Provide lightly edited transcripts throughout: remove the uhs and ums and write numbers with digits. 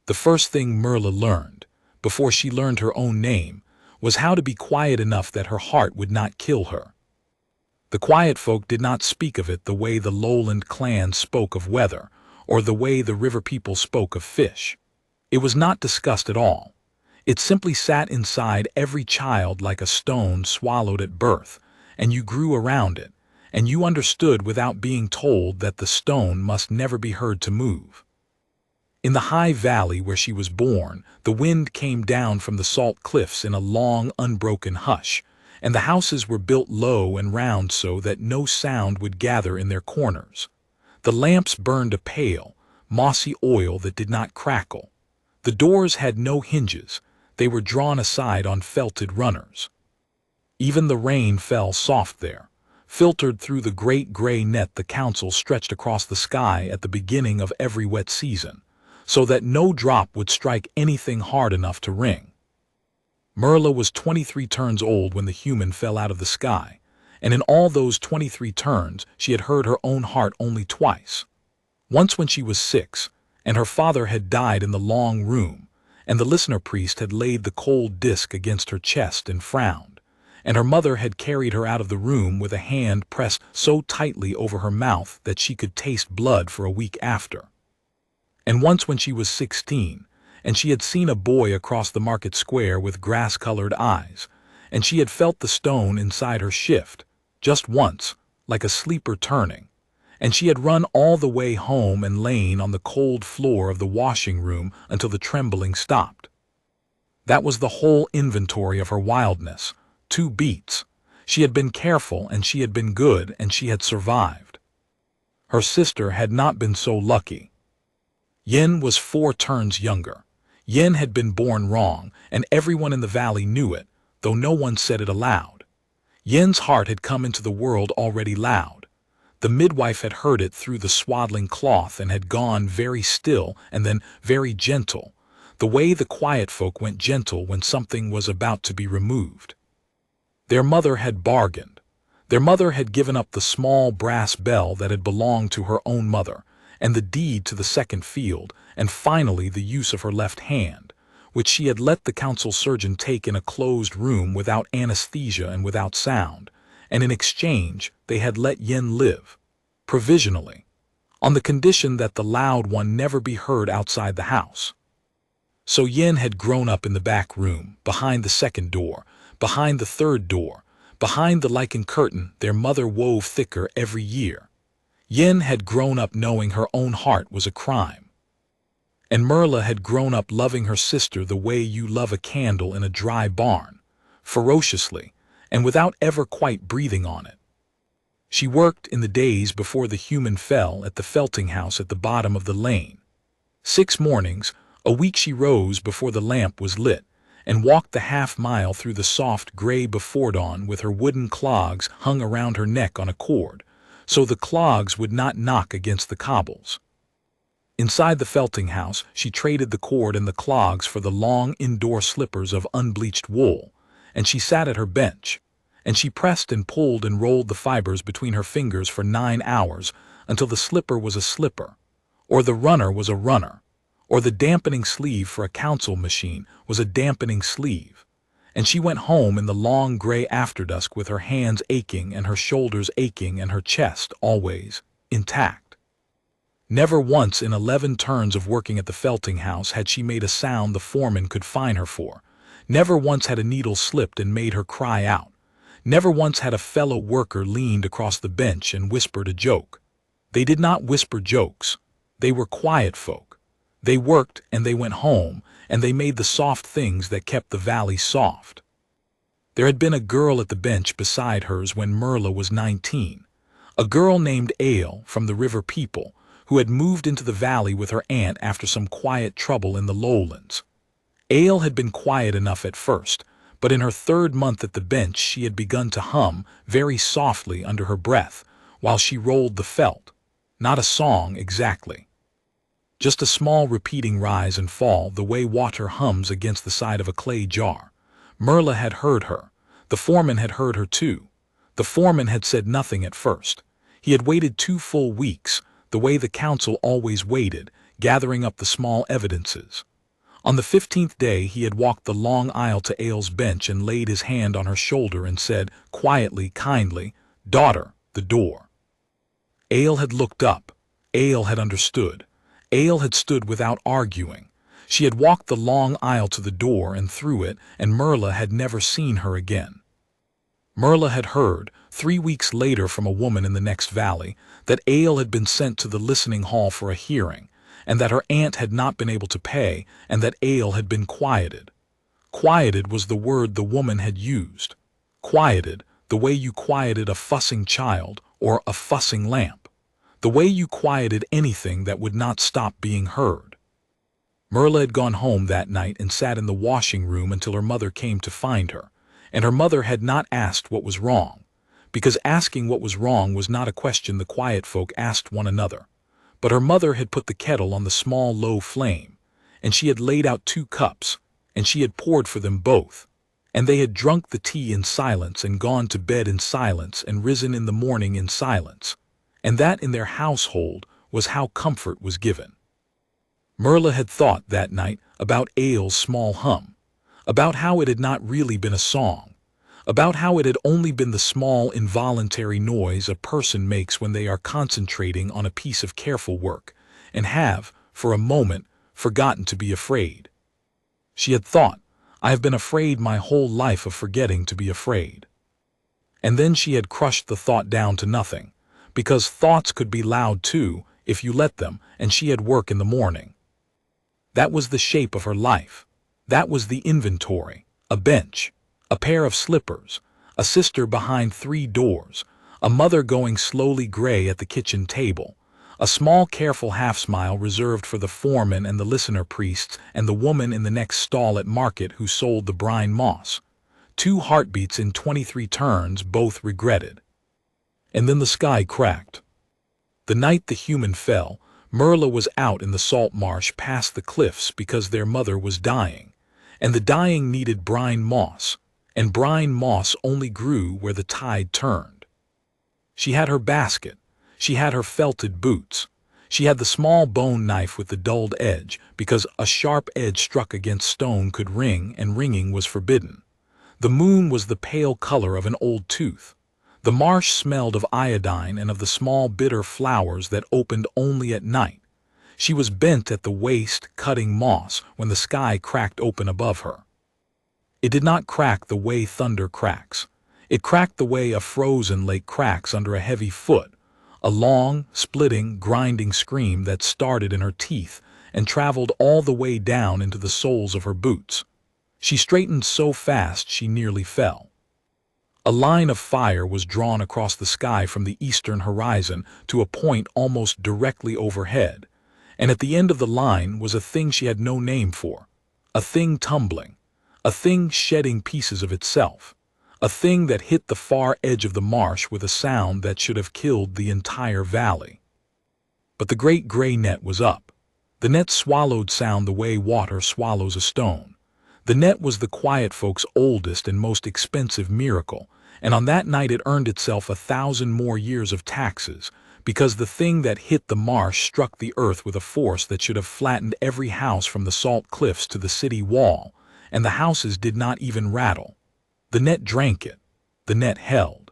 The first thing Merla learned, before she learned her own name, was how to be quiet enough that her heart would not kill her. The quiet folk did not speak of it the way the lowland clans spoke of weather, or the way the river people spoke of fish. It was not discussed at all. It simply sat inside every child like a stone swallowed at birth, and you grew around it, and you understood without being told that the stone must never be heard to move. In the high valley where she was born, the wind came down from the salt cliffs in a long, unbroken hush, and the houses were built low and round so that no sound would gather in their corners. The lamps burned a pale, mossy oil that did not crackle. The doors had no hinges, they were drawn aside on felted runners. Even the rain fell soft there, filtered through the great gray net the council stretched across the sky at the beginning of every wet season, so that no drop would strike anything hard enough to ring. Merla was 23 turns old when the human fell out of the sky, and in all those 23 turns she had heard her own heart only twice. Once when she was 6, and her father had died in the long room, and the listener priest had laid the cold disk against her chest and frowned, and her mother had carried her out of the room with a hand pressed so tightly over her mouth that she could taste blood for a week after. And once when she was 16, and she had seen a boy across the market square with grass-colored eyes, and she had felt the stone inside her shift, just once, like a sleeper turning, and she had run all the way home and lain on the cold floor of the washing room until the trembling stopped. That was the whole inventory of her wildness, 2 beats. She had been careful, and she had been good, and she had survived. Her sister had not been so lucky. Yin was 4 turns younger. Yin had been born wrong, and everyone in the valley knew it, though no one said it aloud. Yin's heart had come into the world already loud. The midwife had heard it through the swaddling cloth and had gone very still and then very gentle, the way the quiet folk went gentle when something was about to be removed. Their mother had bargained. Their mother had given up the small brass bell that had belonged to her own mother, and the deed to the second field, and finally the use of her left hand, which she had let the council surgeon take in a closed room without anesthesia and without sound, and in exchange they had let Yin live, provisionally, on the condition that the loud one never be heard outside the house. So Yin had grown up in the back room, behind the second door, behind the third door, behind the lichen curtain their mother wove thicker every year. Yin had grown up knowing her own heart was a crime. And Merla had grown up loving her sister the way you love a candle in a dry barn, ferociously, and without ever quite breathing on it. She worked in the days before the human fell at the felting house at the bottom of the lane. 6 mornings a week she rose before the lamp was lit, and walked the half-mile through the soft gray before dawn with her wooden clogs hung around her neck on a cord, so the clogs would not knock against the cobbles. Inside the felting house, she traded the cord and the clogs for the long indoor slippers of unbleached wool, and she sat at her bench, and she pressed and pulled and rolled the fibers between her fingers for 9 hours until the slipper was a slipper, or the runner was a runner, or the dampening sleeve for a council machine was a dampening sleeve, and she went home in the long gray afterdusk with her hands aching and her shoulders aching and her chest always intact. Never once in 11 turns of working at the felting house had she made a sound the foreman could fine her for. Never once had a needle slipped and made her cry out. Never once had a fellow worker leaned across the bench and whispered a joke. They did not whisper jokes. They were quiet folk. They worked and they went home, and they made the soft things that kept the valley soft. There had been a girl at the bench beside hers when Merla was 19, a girl named Ale from the river people, who had moved into the valley with her aunt after some quiet trouble in the lowlands. Ale had been quiet enough at first, but in her 3rd month at the bench she had begun to hum very softly under her breath while she rolled the felt. Not a song exactly. Just a small repeating rise and fall the way water hums against the side of a clay jar. Merla had heard her. The foreman had heard her too. The foreman had said nothing at first. He had waited 2 full weeks, the way the council always waited, gathering up the small evidences. On the 15th day he had walked the long aisle to Ail's bench and laid his hand on her shoulder and said, quietly, kindly, "Daughter, the door." Ail had looked up. Ail had understood. Ail had stood without arguing. She had walked the long aisle to the door and through it, and Merla had never seen her again. Merla had heard, 3 weeks later from a woman in the next valley, that Ail had been sent to the listening hall for a hearing, and that her aunt had not been able to pay, and that Ail had been quieted. Quieted was the word the woman had used. Quieted, the way you quieted a fussing child or a fussing lamp. The way you quieted anything that would not stop being heard. Merla had gone home that night and sat in the washing room until her mother came to find her, and her mother had not asked what was wrong, because asking what was wrong was not a question the quiet folk asked one another. But her mother had put the kettle on the small low flame, and she had laid out 2 cups, and she had poured for them both, and they had drunk the tea in silence and gone to bed in silence and risen in the morning in silence, and that in their household was how comfort was given. Merla had thought that night about Ail's small hum, about how it had not really been a song, about how it had only been the small involuntary noise a person makes when they are concentrating on a piece of careful work, and have, for a moment, forgotten to be afraid. She had thought, I have been afraid my whole life of forgetting to be afraid. And then she had crushed the thought down to nothing, because thoughts could be loud too, if you let them, and she had work in the morning. That was the shape of her life. That was the inventory, a bench, a pair of slippers, a sister behind 3 doors, a mother going slowly gray at the kitchen table, a small careful half-smile reserved for the foreman and the listener priests and the woman in the next stall at market who sold the brine moss. 2 heartbeats in 23 turns, both regretted. And then the sky cracked. The night the human fell, Merla was out in the salt marsh past the cliffs because their mother was dying, and the dying needed brine moss, and brine moss only grew where the tide turned. She had her basket. She had her felted boots. She had the small bone knife with the dulled edge, because a sharp edge struck against stone could ring, and ringing was forbidden. The moon was the pale color of an old tooth. The marsh smelled of iodine and of the small bitter flowers that opened only at night. She was bent at the waist, cutting moss, when the sky cracked open above her. It did not crack the way thunder cracks. It cracked the way a frozen lake cracks under a heavy foot, a long, splitting, grinding scream that started in her teeth and traveled all the way down into the soles of her boots. She straightened so fast she nearly fell. A line of fire was drawn across the sky from the eastern horizon to a point almost directly overhead, and at the end of the line was a thing she had no name for, a thing tumbling, a thing shedding pieces of itself, a thing that hit the far edge of the marsh with a sound that should have killed the entire valley. But the great gray net was up. The net swallowed sound the way water swallows a stone. The net was the quiet folks' oldest and most expensive miracle, and on that night it earned itself 1,000 more years of taxes, because the thing that hit the marsh struck the earth with a force that should have flattened every house from the salt cliffs to the city wall, and the houses did not even rattle. The net drank it. The net held.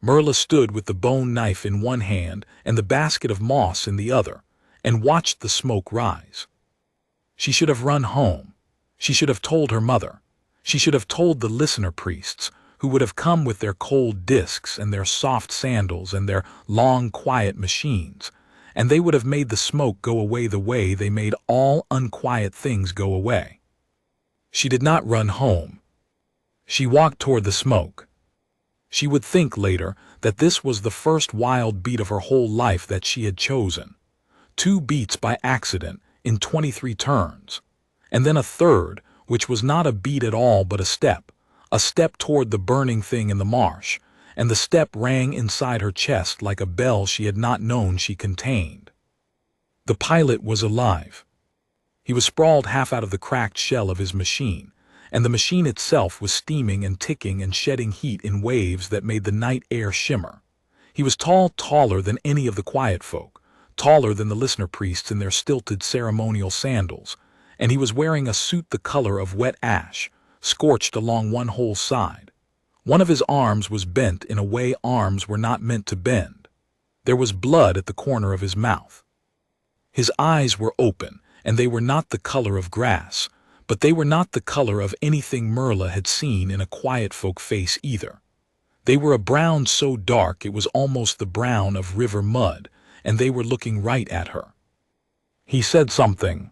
Merla stood with the bone knife in one hand and the basket of moss in the other, and watched the smoke rise. She should have run home. She should have told her mother. She should have told the listener priests, who would have come with their cold discs and their soft sandals and their long, quiet machines, and they would have made the smoke go away the way they made all unquiet things go away. She did not run home. She walked toward the smoke. She would think later that this was the first wild beat of her whole life that she had chosen. 2 beats by accident in 23 turns. And then a third, which was not a beat at all but a step toward the burning thing in the marsh, and the step rang inside her chest like a bell she had not known she contained. The pilot was alive. He was sprawled half out of the cracked shell of his machine, and the machine itself was steaming and ticking and shedding heat in waves that made the night air shimmer. He was tall, taller than any of the quiet folk, taller than the listener priests in their stilted ceremonial sandals, and he was wearing a suit the color of wet ash, scorched along one whole side. One of his arms was bent in a way arms were not meant to bend. There was blood at the corner of his mouth. His eyes were open, and they were not the color of grass, but they were not the color of anything Merla had seen in a quiet folk face either. They were a brown so dark it was almost the brown of river mud, and they were looking right at her. He said something.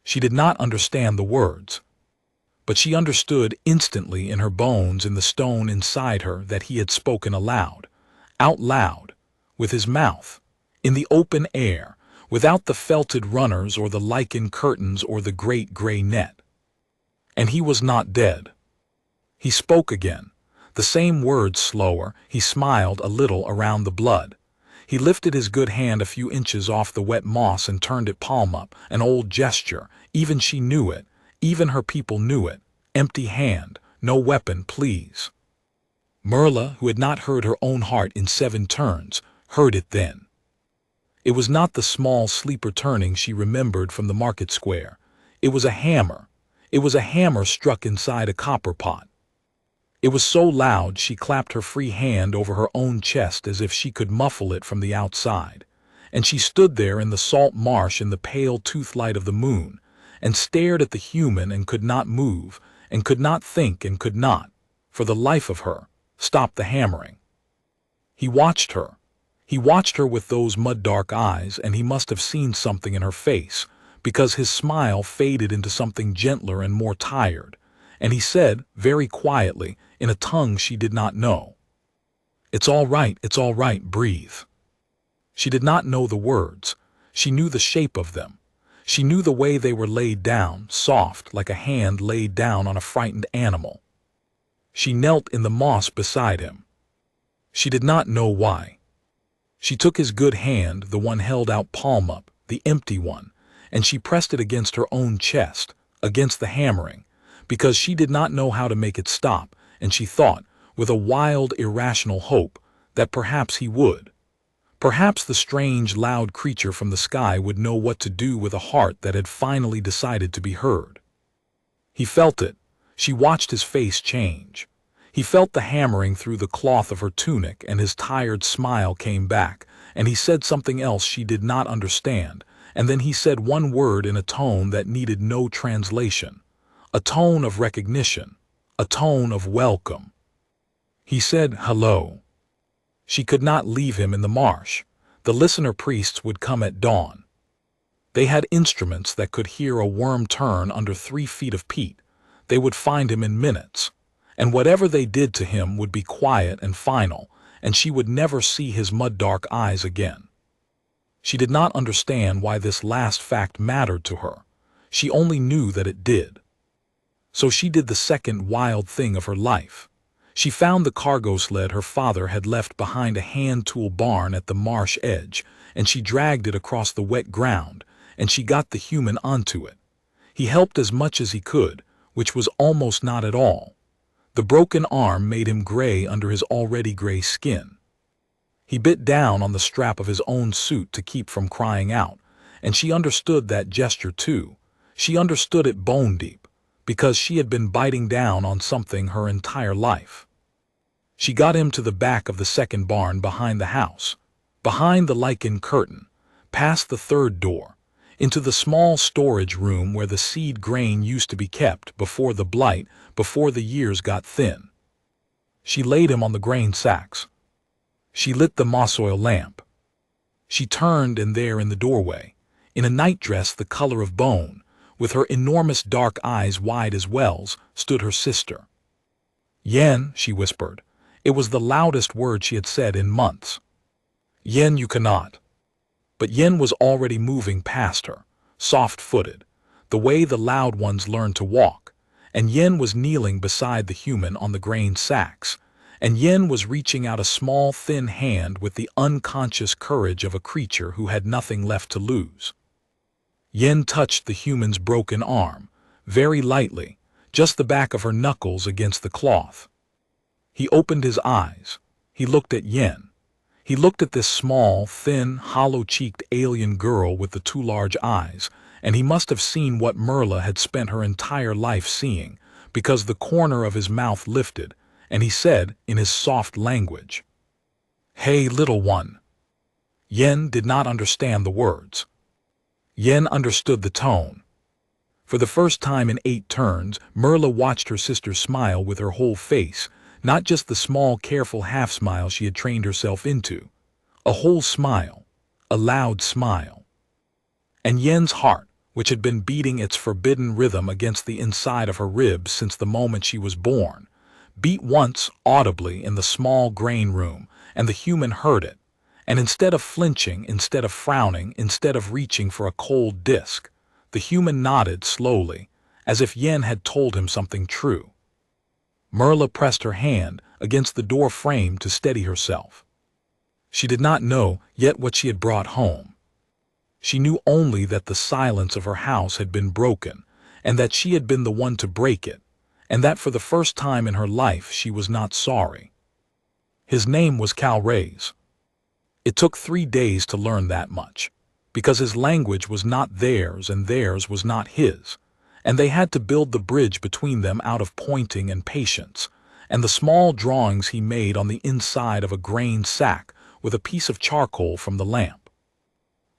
She did not understand the words, but she understood instantly in her bones in the stone inside her that he had spoken aloud, out loud, with his mouth, in the open air, without the felted runners or the lichen curtains or the great gray net. And he was not dead. He spoke again, the same words slower. He smiled a little around the blood. He lifted his good hand a few inches off the wet moss and turned it palm up, an old gesture. Even she knew it, even her people knew it. Empty hand, no weapon, please. Merla, who had not heard her own heart in 7 turns, heard it then. It was not the small sleeper turning she remembered from the market square. It was a hammer. It was a hammer struck inside a copper pot. It was so loud she clapped her free hand over her own chest as if she could muffle it from the outside. And she stood there in the salt marsh in the pale tooth-light of the moon, and stared at the human and could not move, and could not think and could not, for the life of her, stop the hammering. He watched her. He watched her with those mud-dark eyes, and he must have seen something in her face, because his smile faded into something gentler and more tired, and he said, very quietly, in a tongue she did not know, it's all right, breathe." She did not know the words. She knew the shape of them. She knew the way they were laid down, soft, like a hand laid down on a frightened animal. She knelt in the moss beside him. She did not know why. She took his good hand, the one held out palm up, the empty one, and she pressed it against her own chest, against the hammering, because she did not know how to make it stop, and she thought, with a wild, irrational hope, that perhaps he would. Perhaps the strange, loud creature from the sky would know what to do with a heart that had finally decided to be heard. He felt it. She watched his face change. He felt the hammering through the cloth of her tunic, and his tired smile came back, and he said something else she did not understand, and then he said one word in a tone that needed no translation, a tone of recognition, a tone of welcome. He said, "Hello." She could not leave him in the marsh. The listener priests would come at dawn. They had instruments that could hear a worm turn under 3 feet of peat. They would find him in minutes, and whatever they did to him would be quiet and final, and she would never see his mud-dark eyes again. She did not understand why this last fact mattered to her. She only knew that it did. So she did the second wild thing of her life. She found the cargo sled her father had left behind a hand-tool barn at the marsh edge, and she dragged it across the wet ground, and she got the human onto it. He helped as much as he could, which was almost not at all. The broken arm made him gray under his already gray skin. He bit down on the strap of his own suit to keep from crying out, and she understood that gesture too. She understood it bone deep, because she had been biting down on something her entire life. She got him to the back of the second barn behind the house, behind the lichen curtain, past the third door, into the small storage room where the seed grain used to be kept before the blight, before the years got thin. She laid him on the grain sacks. She lit the moss oil lamp. She turned, and there in the doorway, in a nightdress the color of bone, with her enormous dark eyes wide as wells, stood her sister. "Yen," she whispered. It was the loudest word she had said in months. "Yen, you cannot." But Yen was already moving past her, soft-footed, the way the loud ones learned to walk, and Yen was kneeling beside the human on the grain sacks, and Yen was reaching out a small, thin hand with the unconscious courage of a creature who had nothing left to lose. Yen touched the human's broken arm, very lightly, just the back of her knuckles against the cloth. He opened his eyes. He looked at Yen. He looked at this small, thin, hollow-cheeked alien girl with the 2 large eyes, and he must have seen what Merla had spent her entire life seeing, because the corner of his mouth lifted, and he said in his soft language, "Hey, little one." Yen did not understand the words. Yen understood the tone. For the first time in 8 turns, Merla watched her sister smile with her whole face, not just the small, careful half-smile she had trained herself into. A whole smile. A loud smile. And Yen's heart, which had been beating its forbidden rhythm against the inside of her ribs since the moment she was born, beat once audibly in the small grain room, and the human heard it. And instead of flinching, instead of frowning, instead of reaching for a cold disk, the human nodded slowly, as if Yen had told him something true. Merla pressed her hand against the door frame to steady herself. She did not know yet what she had brought home. She knew only that the silence of her house had been broken, and that she had been the one to break it, and that for the first time in her life she was not sorry. His name was Cal Reyes. It took 3 days to learn that much, because his language was not theirs and theirs was not his, and they had to build the bridge between them out of pointing and patience, and the small drawings he made on the inside of a grain sack with a piece of charcoal from the lamp.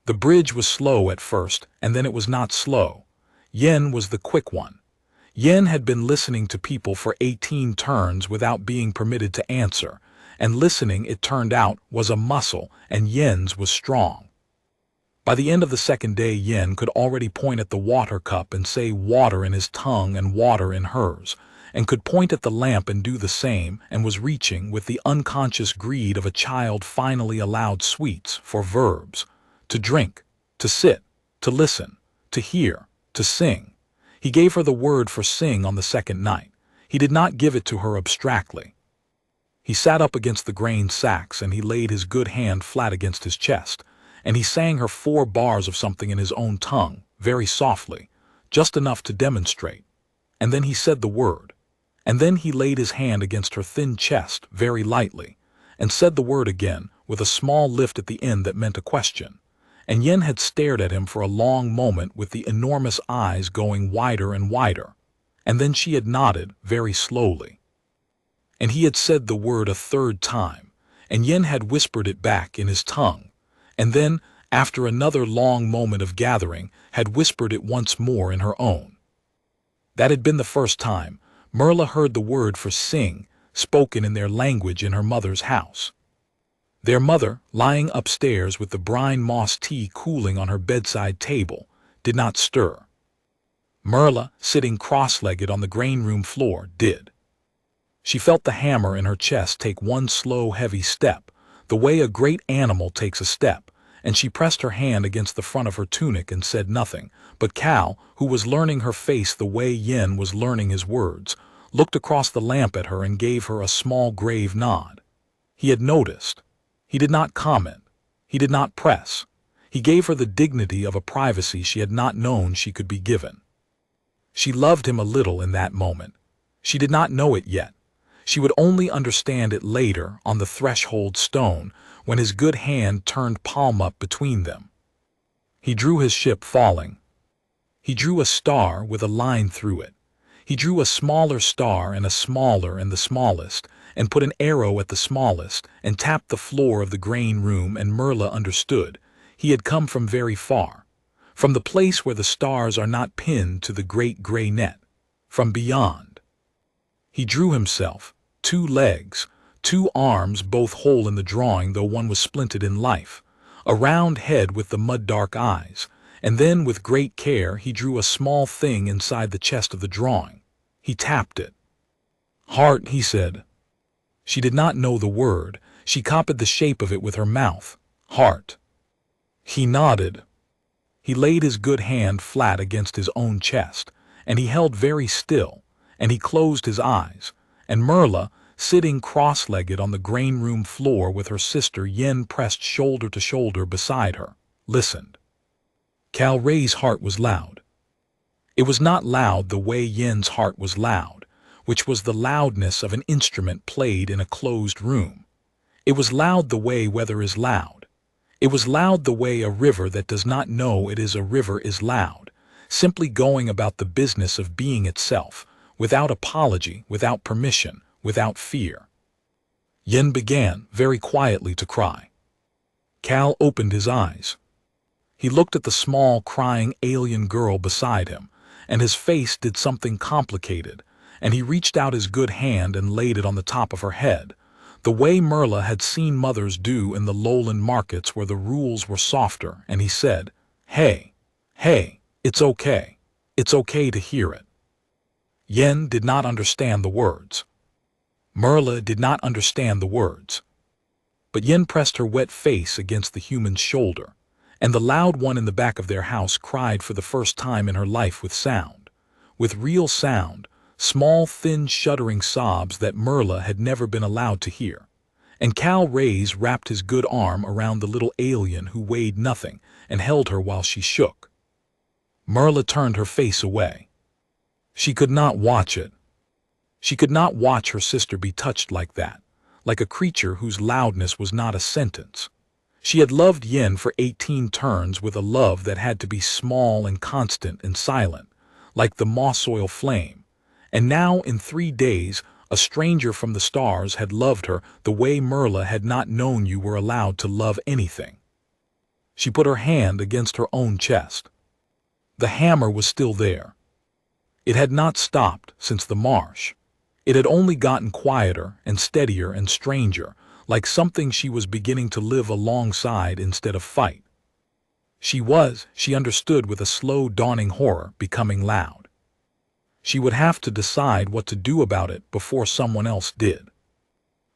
The bridge was slow at first, and then it was not slow. Yen was the quick one. Yen had been listening to people for 18 turns without being permitted to answer, and listening, it turned out, was a muscle, and Yen's was strong. By the end of the 2nd day, Yen could already point at the water cup and say water in his tongue and water in hers, and could point at the lamp and do the same, and was reaching, with the unconscious greed of a child finally allowed sweets, for verbs. To drink, to sit, to listen, to hear, to sing. He gave her the word for sing on the 2nd night. He did not give it to her abstractly. He sat up against the grain sacks and he laid his good hand flat against his chest, and he sang her 4 bars of something in his own tongue, very softly, just enough to demonstrate. And then he said the word. And then he laid his hand against her thin chest very lightly, and said the word again with a small lift at the end that meant a question. And Yen had stared at him for a long moment with the enormous eyes going wider and wider, and then she had nodded very slowly. And he had said the word a 3rd time, and Yen had whispered it back in his tongue, and then, after another long moment of gathering, had whispered it once more in her own. That had been the first time Merla heard the word for sing spoken in their language in her mother's house. Their mother, lying upstairs with the brine moss tea cooling on her bedside table, did not stir. Merla, sitting cross-legged on the grain room floor, did. She felt the hammer in her chest take one slow, heavy step, the way a great animal takes a step, and she pressed her hand against the front of her tunic and said nothing, but Cal, who was learning her face the way Yen was learning his words, looked across the lamp at her and gave her a small grave nod. He had noticed. He did not comment. He did not press. He gave her the dignity of a privacy she had not known she could be given. She loved him a little in that moment. She did not know it yet. She would only understand it later on the threshold stone when his good hand turned palm up between them. He drew his ship falling. He drew a star with a line through it. He drew a smaller star and a smaller and the smallest, and put an arrow at the smallest, and tapped the floor of the grain room, and Merla understood. He had come from very far, from the place where the stars are not pinned to the great gray net, from beyond. He drew himself, 2 legs, 2 arms, both whole in the drawing though one was splinted in life, a round head with the mud-dark eyes, and then with great care he drew a small thing inside the chest of the drawing. He tapped it. Heart, he said. She did not know the word. She copied the shape of it with her mouth. Heart. He nodded. He laid his good hand flat against his own chest, and he held very still, and he closed his eyes, and Merla, sitting cross-legged on the grain room floor with her sister Yen pressed shoulder to shoulder beside her, listened. Cal Ray's heart was loud. It was not loud the way Yen's heart was loud, which was the loudness of an instrument played in a closed room. It was loud the way weather is loud. It was loud the way a river that does not know it is a river is loud, simply going about the business of being itself, without apology, without permission, without fear. Yen began, very quietly, to cry. Cal opened his eyes. He looked at the small, crying alien girl beside him, and his face did something complicated, and he reached out his good hand and laid it on the top of her head, the way Merla had seen mothers do in the lowland markets where the rules were softer, and he said, "Hey, hey, it's okay. It's okay to hear it." Yen did not understand the words. Merla did not understand the words. But Yen pressed her wet face against the human's shoulder, and the loud one in the back of their house cried for the first time in her life with sound, with real sound, small, thin, shuddering sobs that Merla had never been allowed to hear. And Cal Reyes wrapped his good arm around the little alien who weighed nothing and held her while she shook. Merla turned her face away. She could not watch it. She could not watch her sister be touched like that, like a creature whose loudness was not a sentence. She had loved Yen for 18 turns with a love that had to be small and constant and silent, like the moss oil flame. And now, in 3 days, a stranger from the stars had loved her the way Merla had not known you were allowed to love anything. She put her hand against her own chest. The hammer was still there. It had not stopped since the marsh. It had only gotten quieter and steadier and stranger, like something she was beginning to live alongside instead of fight. She understood with a slow dawning horror, becoming loud. She would have to decide what to do about it before someone else did.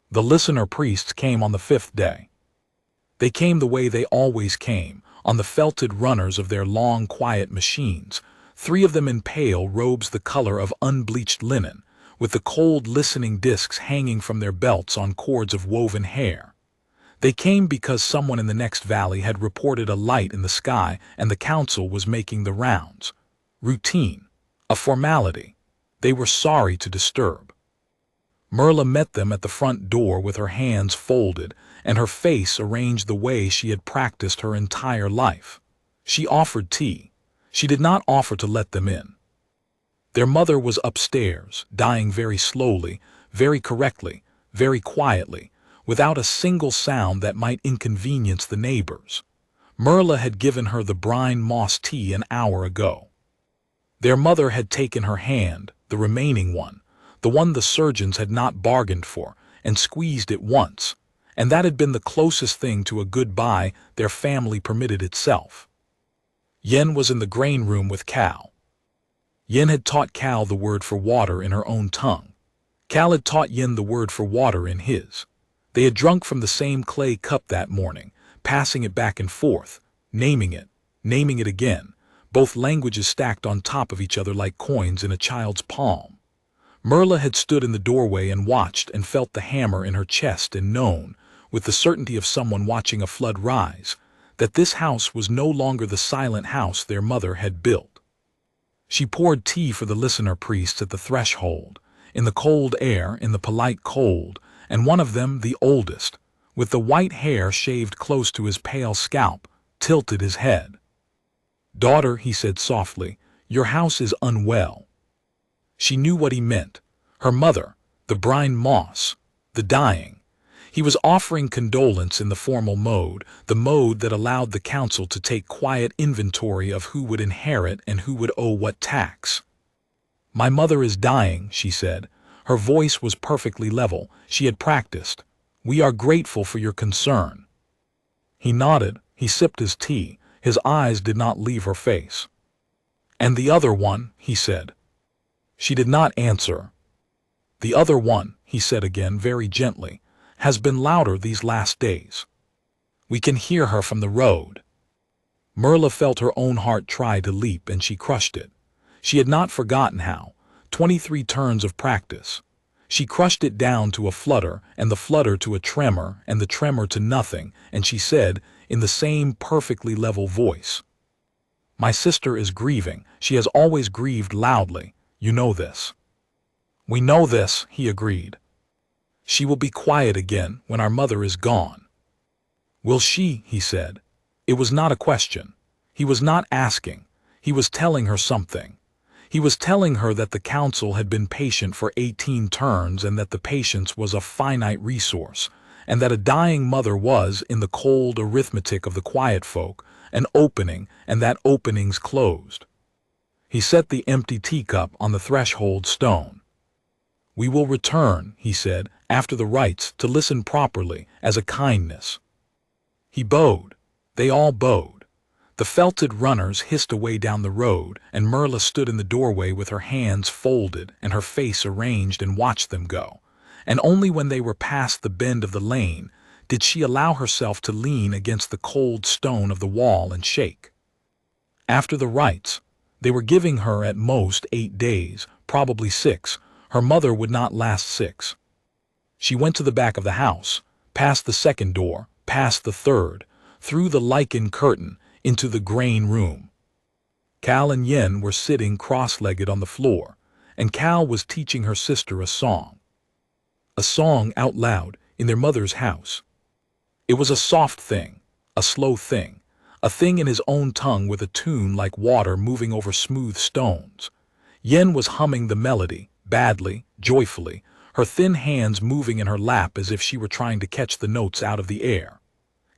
The listener priests came on the 5th day. They came the way they always came, on the felted runners of their long, quiet machines, 3 of them in pale robes the color of unbleached linen, with the cold listening discs hanging from their belts on cords of woven hair. They came because someone in the next valley had reported a light in the sky and the council was making the rounds. Routine. A formality. They were sorry to disturb. Merla met them at the front door with her hands folded and her face arranged the way she had practiced her entire life. She offered tea. She did not offer to let them in. Their mother was upstairs, dying very slowly, very correctly, very quietly, without a single sound that might inconvenience the neighbors. Merla had given her the brine moss tea an hour ago. Their mother had taken her hand, the remaining one, the one the surgeons had not bargained for, and squeezed it once, and that had been the closest thing to a goodbye their family permitted itself. Yen was in the grain room with Cal. Yen had taught Cal the word for water in her own tongue. Cal had taught Yen the word for water in his. They had drunk from the same clay cup that morning, passing it back and forth, naming it again, both languages stacked on top of each other like coins in a child's palm. Merla had stood in the doorway and watched and felt the hammer in her chest and known, with the certainty of someone watching a flood rise, that this house was no longer the silent house their mother had built. She poured tea for the listener priests at the threshold, in the cold air, in the polite cold, and one of them, the oldest, with the white hair shaved close to his pale scalp, tilted his head. "Daughter," he said softly, "your house is unwell." She knew what he meant. Her mother, the brine moss, the dying. He was offering condolence in the formal mode, the mode that allowed the council to take quiet inventory of who would inherit and who would owe what tax. "My mother is dying," she said. Her voice was perfectly level. She had practiced. "We are grateful for your concern." He nodded. He sipped his tea. His eyes did not leave her face. "And the other one," he said. She did not answer. "The other one," he said again very gently, "has been louder these last days. We can hear her from the road." Merla felt her own heart try to leap and she crushed it. She had not forgotten how. 23 turns of practice. She crushed it down to a flutter and the flutter to a tremor and the tremor to nothing, and she said, in the same perfectly level voice, "My sister is grieving. She has always grieved loudly. You know this." "We know this," he agreed. "She will be quiet again when our mother is gone." "Will she?" he said. It was not a question. He was not asking. He was telling her something. He was telling her that the council had been patient for 18 turns and that the patience was a finite resource, and that a dying mother was, in the cold arithmetic of the quiet folk, an opening, and that openings closed. He set the empty teacup on the threshold stone. "We will return," he said, "after the rites, to listen properly, as a kindness." He bowed. They all bowed. The felted runners hissed away down the road, and Merla stood in the doorway with her hands folded and her face arranged and watched them go. And only when they were past the bend of the lane did she allow herself to lean against the cold stone of the wall and shake. After the rites, they were giving her at most 8 days, probably 6. Her mother would not last 6. She went to the back of the house, past the second door, past the third, through the lichen curtain, into the grain room. Cal and Yen were sitting cross-legged on the floor, and Cal was teaching her sister a song. A song out loud in their mother's house. It was a soft thing, a slow thing, a thing in his own tongue with a tune like water moving over smooth stones. Yen was humming the melody, badly, joyfully, her thin hands moving in her lap as if she were trying to catch the notes out of the air.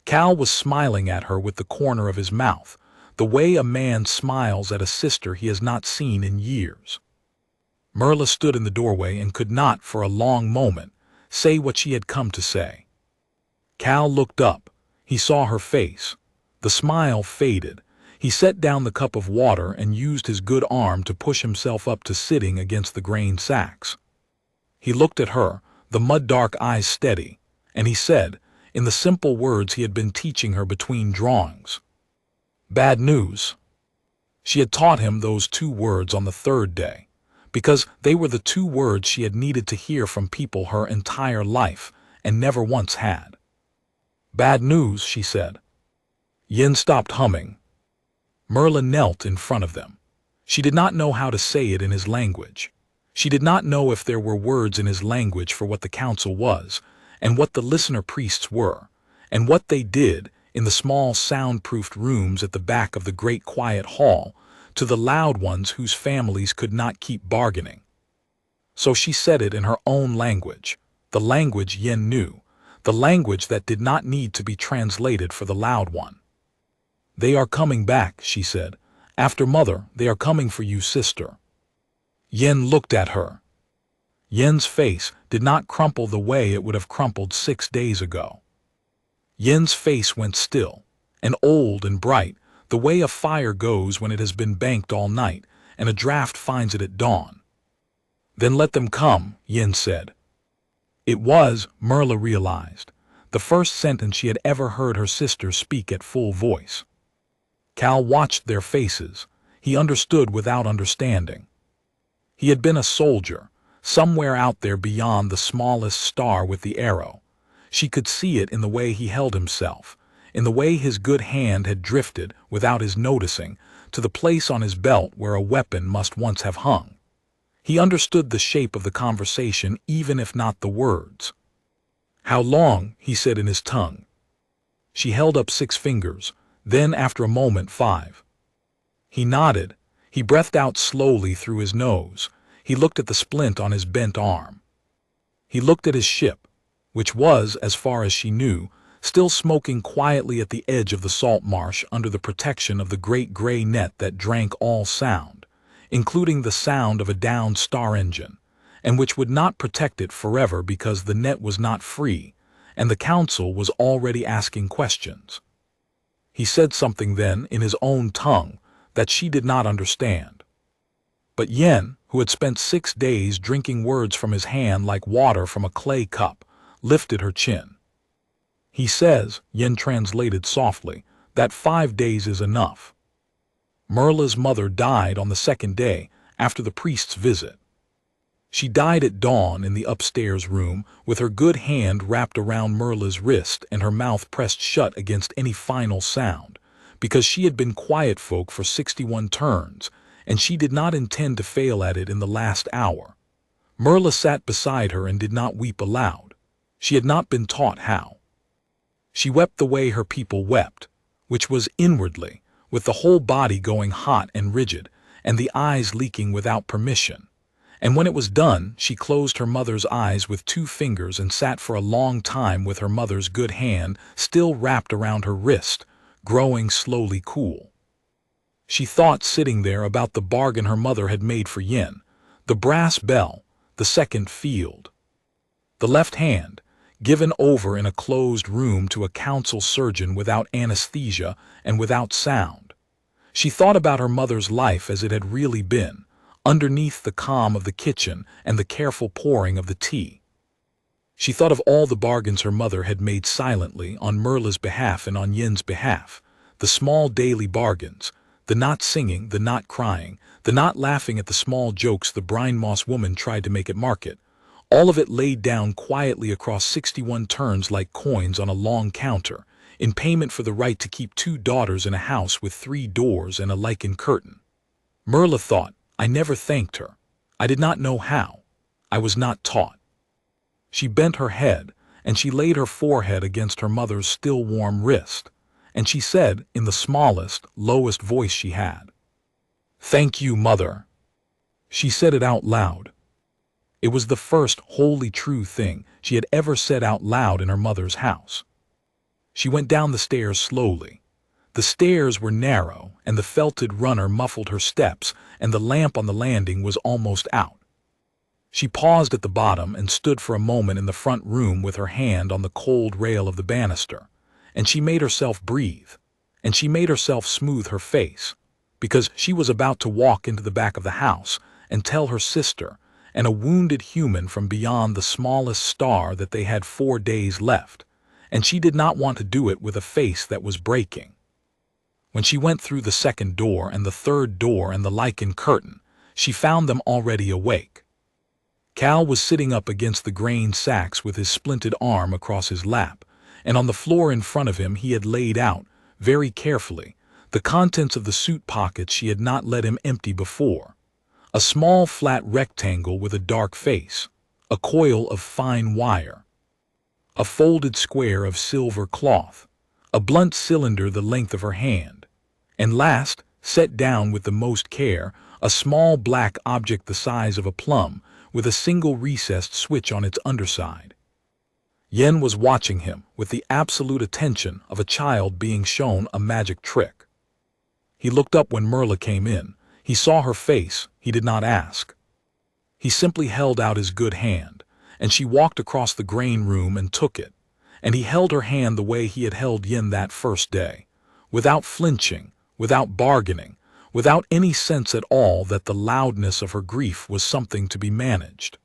Cal was smiling at her with the corner of his mouth, the way a man smiles at a sister he has not seen in years. Merla stood in the doorway and could not, for a long moment, say what she had come to say. Cal looked up. He saw her face. The smile faded. He set down the cup of water and used his good arm to push himself up to sitting against the grain sacks. He looked at her, the mud-dark eyes steady, and he said, in the simple words he had been teaching her between drawings, "Bad news." She had taught him those 2 words on the 3rd day, because they were the 2 words she had needed to hear from people her entire life and never once had. "Bad news," she said. Yin stopped humming. Merla knelt in front of them. She did not know how to say it in his language. She did not know if there were words in his language for what the council was, and what the listener priests were, and what they did in the small soundproofed rooms at the back of the great quiet hall to the loud ones whose families could not keep bargaining. So she said it in her own language, the language Yen knew, the language that did not need to be translated for the loud one. "They are coming back," she said. "After mother, they are coming for you, sister." Yen looked at her. Yen's face did not crumple the way it would have crumpled 6 days ago. Yen's face went still, and old and bright, the way a fire goes when it has been banked all night, and a draft finds it at dawn. "Then let them come," Yen said. It was, Merla realized, the first sentence she had ever heard her sister speak at full voice. Cal watched their faces. He understood without understanding. He had been a soldier, somewhere out there beyond the smallest star with the arrow. She could see it in the way he held himself, in the way his good hand had drifted, without his noticing, to the place on his belt where a weapon must once have hung. He understood the shape of the conversation, even if not the words. "How long?" he said in his tongue. She held up 6 fingers, then after a moment 5. He nodded. He breathed out slowly through his nose. He looked at the splint on his bent arm. He looked at his ship, which was, as far as she knew, still smoking quietly at the edge of the salt marsh under the protection of the great gray net that drank all sound, including the sound of a downed star engine, and which would not protect it forever because the net was not free, and the council was already asking questions. He said something then in his own tongue that she did not understand. But Yen, who had spent 6 days drinking words from his hand like water from a clay cup, lifted her chin. "He says," Yen translated softly, "that 5 days is enough." Merla's mother died on the 2nd day after the priest's visit. She died at dawn in the upstairs room with her good hand wrapped around Merla's wrist and her mouth pressed shut against any final sound, because she had been quiet folk for 61 turns, and she did not intend to fail at it in the last hour. Merla sat beside her and did not weep aloud. She had not been taught how. She wept the way her people wept, which was inwardly, with the whole body going hot and rigid, and the eyes leaking without permission. And when it was done, she closed her mother's eyes with 2 fingers and sat for a long time with her mother's good hand still wrapped around her wrist, growing slowly cool. She thought sitting there about the bargain her mother had made for Yin, the brass bell, the second field. The left hand, given over in a closed room to a council surgeon without anesthesia and without sound. She thought about her mother's life as it had really been, underneath the calm of the kitchen and the careful pouring of the tea. She thought of all the bargains her mother had made silently on Merla's behalf and on Yin's behalf, the small daily bargains, the not singing, the not crying, the not laughing at the small jokes the brine moss woman tried to make at market, all of it laid down quietly across 61 turns like coins on a long counter, in payment for the right to keep 2 daughters in a house with 3 doors and a lichen curtain. Merla thought, I never thanked her. I did not know how. I was not taught. She bent her head, and she laid her forehead against her mother's still warm wrist, and she said in the smallest, lowest voice she had, "Thank you, Mother." She said it out loud. It was the first wholly true thing she had ever said out loud in her mother's house. She went down the stairs slowly. The stairs were narrow, and the felted runner muffled her steps, and the lamp on the landing was almost out. She paused at the bottom and stood for a moment in the front room with her hand on the cold rail of the banister, and she made herself breathe, and she made herself smooth her face, because she was about to walk into the back of the house and tell her sister and a wounded human from beyond the smallest star that they had 4 days left, and she did not want to do it with a face that was breaking. When she went through the second door and the third door and the lichen curtain, she found them already awake. Cal was sitting up against the grain sacks with his splinted arm across his lap, and on the floor in front of him he had laid out, very carefully, the contents of the suit pockets she had not let him empty before. A small flat rectangle with a dark face, a coil of fine wire, a folded square of silver cloth, a blunt cylinder the length of her hand, and last, set down with the most care, a small black object the size of a plum with a single recessed switch on its underside. Yen was watching him with the absolute attention of a child being shown a magic trick. He looked up when Merla came in. He saw her face. He did not ask. He simply held out his good hand, and she walked across the grain room and took it, and he held her hand the way he had held Yin that first day, without flinching, without bargaining, without any sense at all that the loudness of her grief was something to be managed.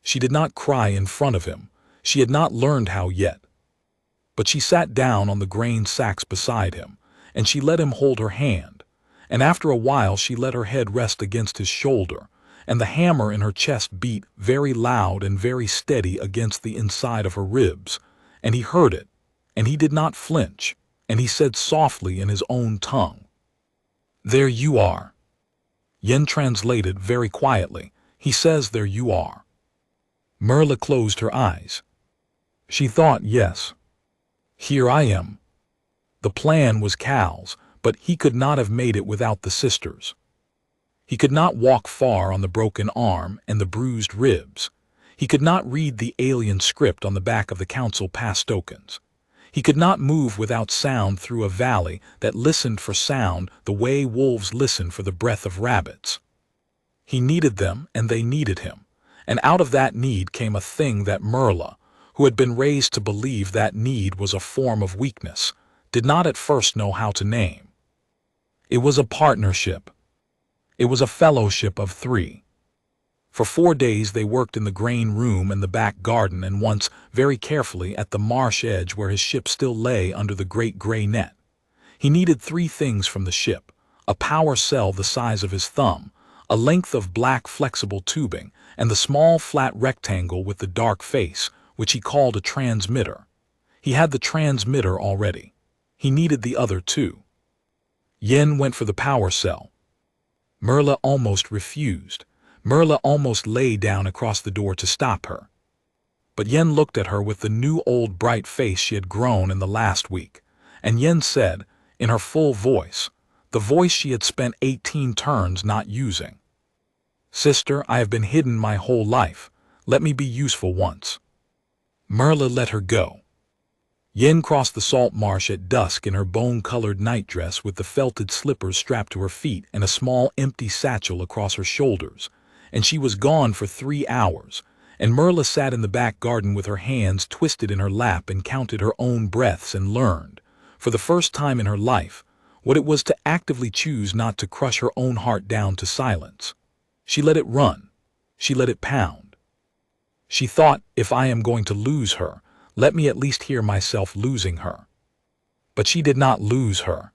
She did not cry in front of him. She had not learned how yet. But she sat down on the grain sacks beside him, and she let him hold her hand, and after a while she let her head rest against his shoulder, and the hammer in her chest beat very loud and very steady against the inside of her ribs, and he heard it, and he did not flinch, and he said softly in his own tongue, "There you are." Yen translated very quietly. He says, "There you are." Merla closed her eyes. She thought, yes. Here I am. The plan was Cal's, but he could not have made it without the sisters. He could not walk far on the broken arm and the bruised ribs. He could not read the alien script on the back of the council pass tokens. He could not move without sound through a valley that listened for sound the way wolves listen for the breath of rabbits. He needed them and they needed him, and out of that need came a thing that Merla, who had been raised to believe that need was a form of weakness, did not at first know how to name. It was a partnership. It was a fellowship of 3. For 4 days they worked in the grain room and the back garden and once, very carefully, at the marsh edge where his ship still lay under the great gray net. He needed 3 things from the ship: a power cell the size of his thumb, a length of black flexible tubing, and the small flat rectangle with the dark face, which he called a transmitter. He had the transmitter already. He needed the other 2. Yen went for the power cell. Merla almost refused. Merla almost lay down across the door to stop her. But Yen looked at her with the new old bright face she had grown in the last week, and Yen said, in her full voice, the voice she had spent 18 turns not using. "Sister, I have been hidden my whole life. Let me be useful once." Merla let her go. Yen crossed the salt marsh at dusk in her bone-colored nightdress with the felted slippers strapped to her feet and a small empty satchel across her shoulders, and she was gone for 3 hours, and Merla sat in the back garden with her hands twisted in her lap and counted her own breaths and learned, for the first time in her life, what it was to actively choose not to crush her own heart down to silence. She let it run. She let it pound. She thought, if I am going to lose her, let me at least hear myself losing her. But she did not lose her.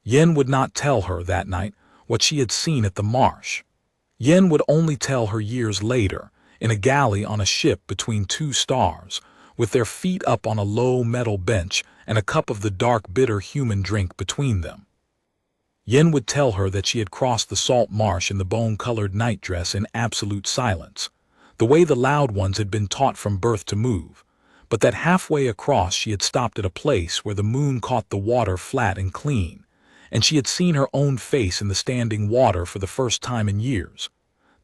Yen would not tell her that night what she had seen at the marsh. Yen would only tell her years later, in a galley on a ship between 2 stars, with their feet up on a low metal bench and a cup of the dark bitter human drink between them. Yen would tell her that she had crossed the salt marsh in the bone-colored nightdress in absolute silence, the way the loud ones had been taught from birth to move, but that halfway across she had stopped at a place where the moon caught the water flat and clean, and she had seen her own face in the standing water for the first time in years.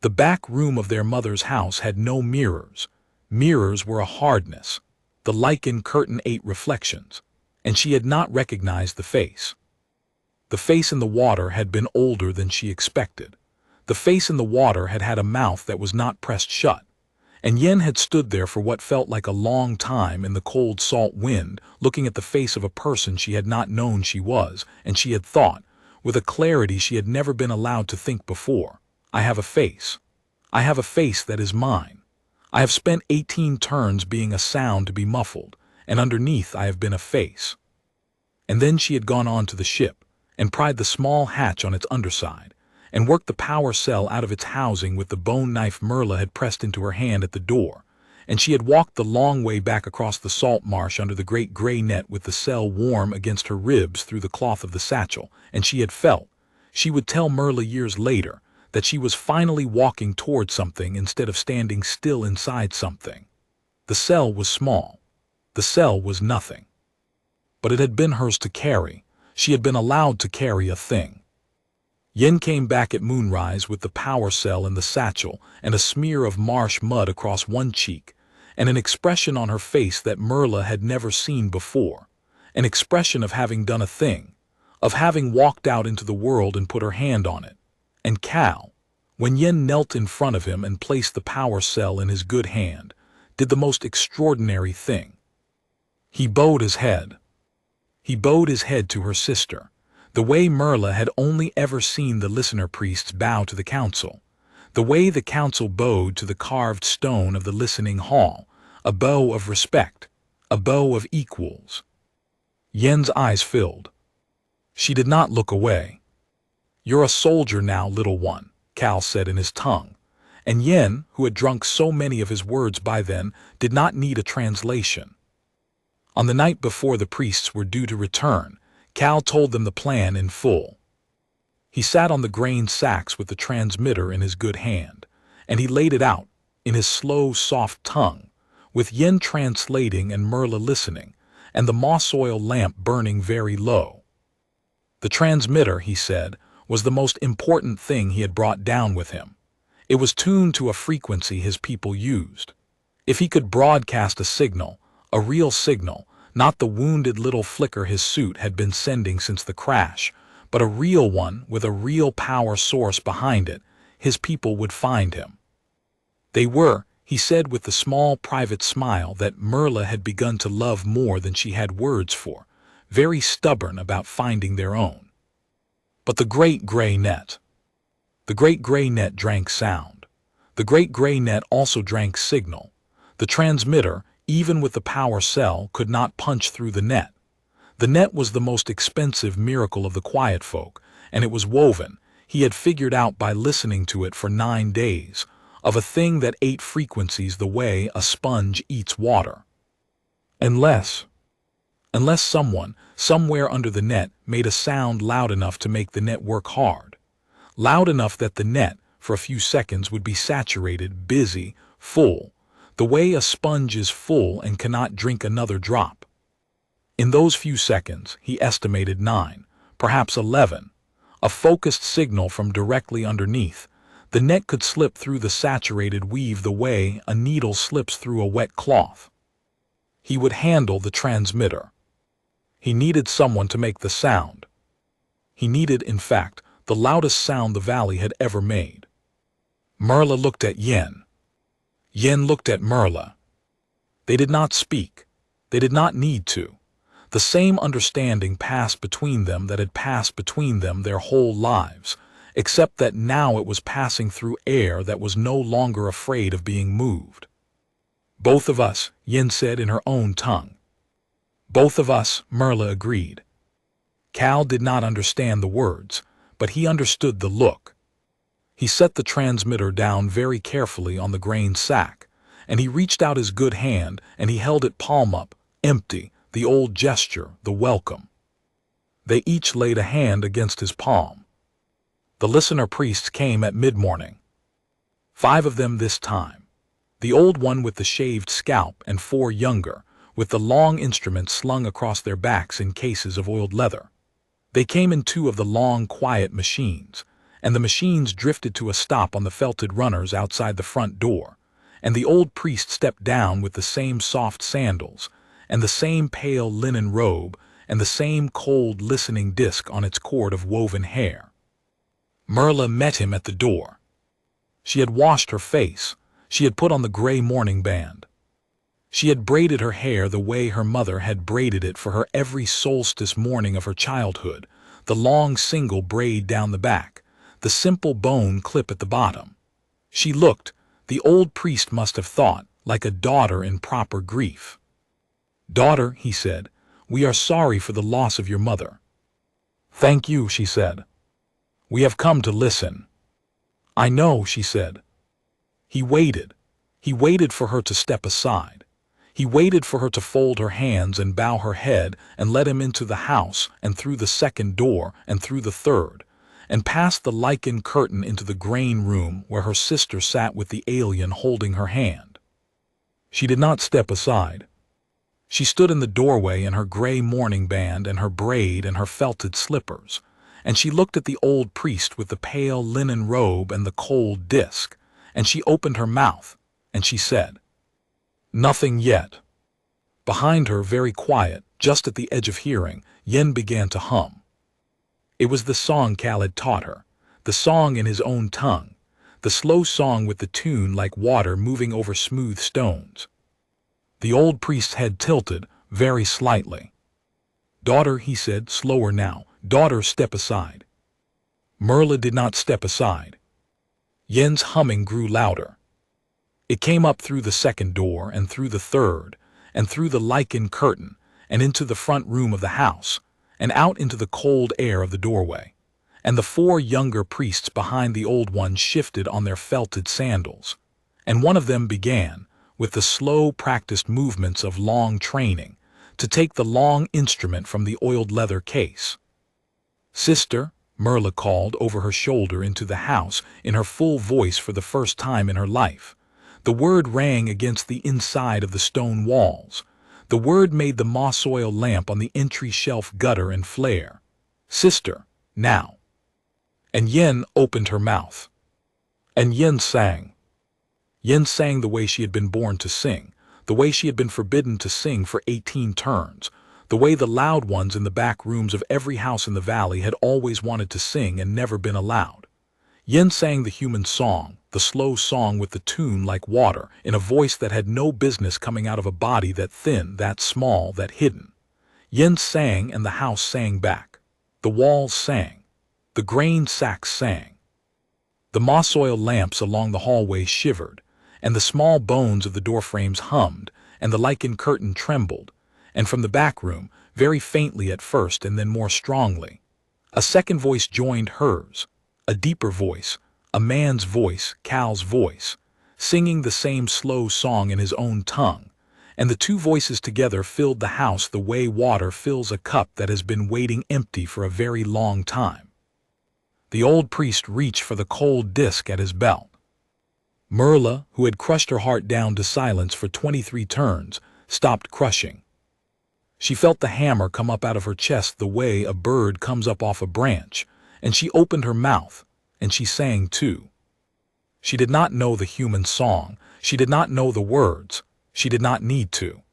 The back room of their mother's house had no mirrors. Mirrors were a hardness. The lichen curtain ate reflections, and she had not recognized the face. The face in the water had been older than she expected. The face in the water had had a mouth that was not pressed shut, and Yen had stood there for what felt like a long time in the cold salt wind, looking at the face of a person she had not known she was, and she had thought, with a clarity she had never been allowed to think before, I have a face. I have a face that is mine. I have spent 18 turns being a sound to be muffled, and underneath I have been a face. And then she had gone on to the ship, and pried the small hatch on its underside, and worked the power cell out of its housing with the bone knife Merla had pressed into her hand at the door, and she had walked the long way back across the salt marsh under the great gray net with the cell warm against her ribs through the cloth of the satchel, and she had felt, she would tell Merla years later, that she was finally walking toward something instead of standing still inside something. The cell was small. The cell was nothing. But it had been hers to carry. She had been allowed to carry a thing. Yen came back at moonrise with the power cell in the satchel and a smear of marsh mud across one cheek, and an expression on her face that Merla had never seen before, an expression of having done a thing, of having walked out into the world and put her hand on it. And Cal, when Yen knelt in front of him and placed the power cell in his good hand, did the most extraordinary thing. He bowed his head. He bowed his head to her sister, the way Merla had only ever seen the listener priests bow to the council, the way the council bowed to the carved stone of the listening hall, a bow of respect, a bow of equals. Yen's eyes filled. She did not look away. "You're a soldier now, little one," Cal said in his tongue, and Yen, who had drunk so many of his words by then, did not need a translation. On the night before the priests were due to return, Cal told them the plan in full. He sat on the grain sacks with the transmitter in his good hand, and he laid it out, in his slow, soft tongue, with Yen translating and Merla listening, and the moss oil lamp burning very low. The transmitter, he said, was the most important thing he had brought down with him. It was tuned to a frequency his people used. If he could broadcast a signal, a real signal, not the wounded little flicker his suit had been sending since the crash, but a real one with a real power source behind it, his people would find him. They were, he said with the small private smile that Merla had begun to love more than she had words for, very stubborn about finding their own. But the great gray net. The great gray net drank sound. The great gray net also drank signal. The transmitter, even with the power cell, could not punch through the net. The net was the most expensive miracle of the quiet folk, and it was woven, he had figured out by listening to it for 9 days, of a thing that ate frequencies the way a sponge eats water. Unless someone, somewhere under the net, made a sound loud enough to make the net work hard. Loud enough that the net, for a few seconds, would be saturated, busy, full, the way a sponge is full and cannot drink another drop. In those few seconds, he estimated 9, perhaps 11, A focused signal from directly underneath. The net could slip through the saturated weave the way a needle slips through a wet cloth. He would handle the transmitter. He needed someone to make the sound. He needed, in fact, the loudest sound the valley had ever made. Merla looked at Yen. Yen looked at Merla. They did not speak. They did not need to. The same understanding passed between them that had passed between them their whole lives, except that now it was passing through air that was no longer afraid of being moved. Both of us, Yen said in her own tongue. Both of us, Merla agreed. Cal did not understand the words, but he understood the look. He set the transmitter down very carefully on the grain sack, and he reached out his good hand and he held it palm up, empty, the old gesture, the welcome. They each laid a hand against his palm. The listener priests came at mid-morning. 5 of them this time. The old one with the shaved scalp and 4 younger, with the long instruments slung across their backs in cases of oiled leather. They came in 2 of the long, quiet machines, and the machines drifted to a stop on the felted runners outside the front door, and the old priest stepped down with the same soft sandals, and the same pale linen robe, and the same cold listening disc on its cord of woven hair. Merla met him at the door. She had washed her face. She had put on the gray mourning band. She had braided her hair the way her mother had braided it for her every solstice morning of her childhood, the long single braid down the back, the simple bone clip at the bottom. She looked, the old priest must have thought, like a daughter in proper grief. "Daughter," he said, "we are sorry for the loss of your mother." "Thank you," she said. "We have come to listen." "I know," she said. He waited. He waited for her to step aside. He waited for her to fold her hands and bow her head and let him into the house and through the second door and through the third, and past the lichen curtain into the grain room where her sister sat with the alien holding her hand. She did not step aside. She stood in the doorway in her gray mourning band and her braid and her felted slippers, and she looked at the old priest with the pale linen robe and the cold disc, and she opened her mouth, and she said, "Nothing yet." Behind her, very quiet, just at the edge of hearing, Yen began to hum. It was the song Cal had taught her, the song in his own tongue, the slow song with the tune like water moving over smooth stones. The old priest's head tilted, very slightly. "Daughter," he said, slower now, "daughter, step aside." Merla did not step aside. Yen's humming grew louder. It came up through the second door and through the third, and through the lichen curtain, and into the front room of the house, and out into the cold air of the doorway, and the 4 younger priests behind the old one shifted on their felted sandals, and one of them began, with the slow practiced movements of long training, to take the long instrument from the oiled leather case. "Sister," Merla called over her shoulder into the house in her full voice for the first time in her life. The word rang against the inside of the stone walls. The word made the moss oil lamp on the entry shelf gutter and flare. "Sister, now." And Yen opened her mouth. And Yen sang. Yen sang the way she had been born to sing, the way she had been forbidden to sing for 18 turns, the way the loud ones in the back rooms of every house in the valley had always wanted to sing and never been allowed. Yen sang the human song, the slow song with the tune like water, in a voice that had no business coming out of a body that thin, that small, that hidden. Yen sang and the house sang back. The walls sang. The grain sacks sang. The moss oil lamps along the hallway shivered, and the small bones of the doorframes hummed, and the lichen curtain trembled, and from the back room, very faintly at first and then more strongly, a second voice joined hers, a deeper voice, a man's voice, Cal's voice, singing the same slow song in his own tongue, and the 2 voices together filled the house the way water fills a cup that has been waiting empty for a very long time. The old priest reached for the cold disc at his belt. Merla, who had crushed her heart down to silence for 23 turns, stopped crushing. She felt the hammer come up out of her chest the way a bird comes up off a branch, and she opened her mouth, and she sang too. She did not know the human song, she did not know the words, she did not need to.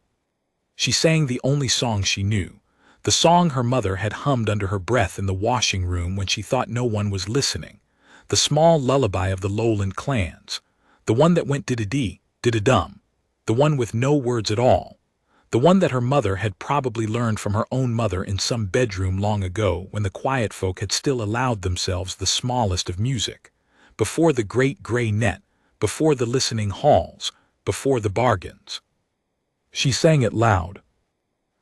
She sang the only song she knew, the song her mother had hummed under her breath in the washing room when she thought no one was listening, the small lullaby of the lowland clans, the one that went did-a-dee, did-a-dum, the one with no words at all, the one that her mother had probably learned from her own mother in some bedroom long ago when the quiet folk had still allowed themselves the smallest of music, before the great gray net, before the listening halls, before the bargains. She sang it loud.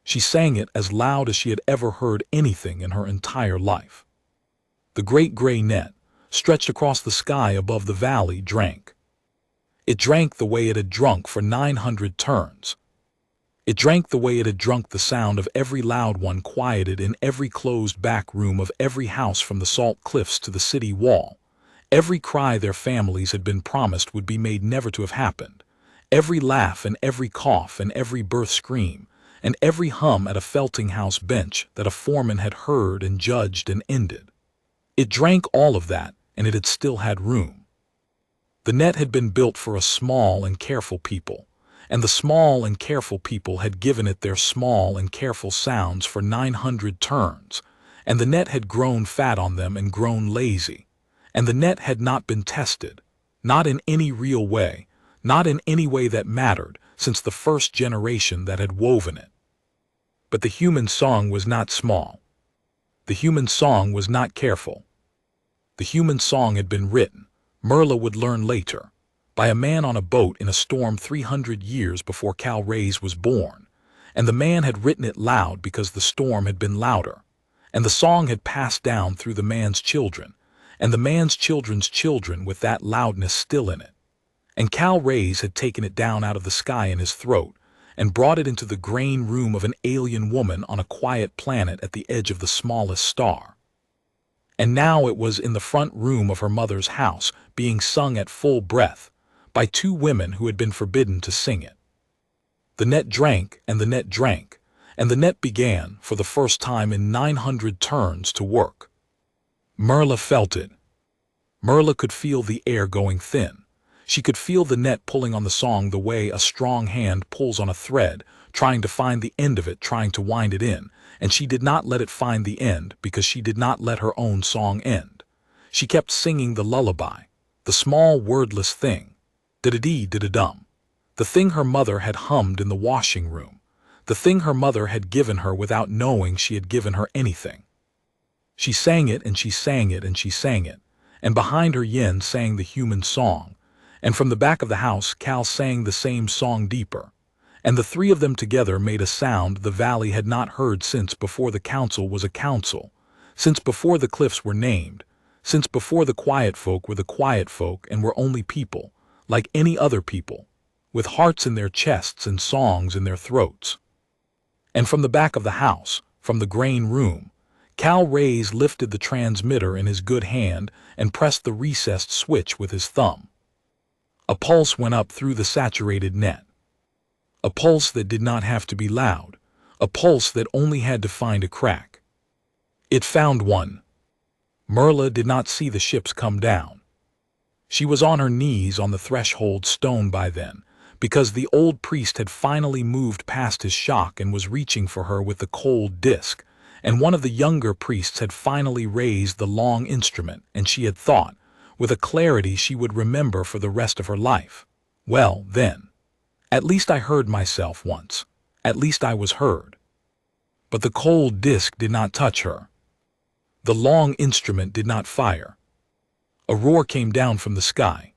She sang it as loud as she had ever heard anything in her entire life. The great gray net, stretched across the sky above the valley, drank. It drank the way it had drunk for 900 turns. It drank the way it had drunk the sound of every loud one quieted in every closed back room of every house from the salt cliffs to the city wall, every cry their families had been promised would be made never to have happened, every laugh and every cough and every birth scream, and every hum at a felting house bench that a foreman had heard and judged and ended. It drank all of that, and it had still had room. The net had been built for a small and careful people, and the small and careful people had given it their small and careful sounds for 900 turns, and the net had grown fat on them and grown lazy, and the net had not been tested, not in any real way, not in any way that mattered, since the first generation that had woven it. But the human song was not small. The human song was not careful. The human song had been written, Merla would learn later, by a man on a boat in a storm 300 years before Cal Reyes was born, and the man had written it loud because the storm had been louder, and the song had passed down through the man's children, and the man's children's children with that loudness still in it, and Cal Reyes had taken it down out of the sky in his throat, and brought it into the grain room of an alien woman on a quiet planet at the edge of the smallest star. And now it was in the front room of her mother's house, being sung at full breath, by two women who had been forbidden to sing it. The net drank, and the net drank, and the net began, for the first time in 900 turns, to work. Merla felt it. Merla could feel the air going thin. She could feel the net pulling on the song the way a strong hand pulls on a thread, trying to find the end of it, trying to wind it in, and she did not let it find the end because she did not let her own song end. She kept singing the lullaby, the small wordless thing, did-a-dee, did-a-dum, the thing her mother had hummed in the washing room, the thing her mother had given her without knowing she had given her anything. She sang it and she sang it and she sang it, and behind her Yen sang the human song, and from the back of the house Cal sang the same song deeper, and the three of them together made a sound the valley had not heard since before the council was a council, since before the cliffs were named, since before the quiet folk were the quiet folk and were only people, like any other people, with hearts in their chests and songs in their throats. And from the back of the house, from the grain room, Cal Reyes lifted the transmitter in his good hand and pressed the recessed switch with his thumb. A pulse went up through the saturated net. A pulse that did not have to be loud, a pulse that only had to find a crack. It found one. Merla did not see the ships come down. She was on her knees on the threshold stone by then, because the old priest had finally moved past his shock and was reaching for her with the cold disc, and one of the younger priests had finally raised the long instrument, and she had thought, with a clarity she would remember for the rest of her life, well, then, at least I heard myself once, at least I was heard. But the cold disc did not touch her. The long instrument did not fire. A roar came down from the sky.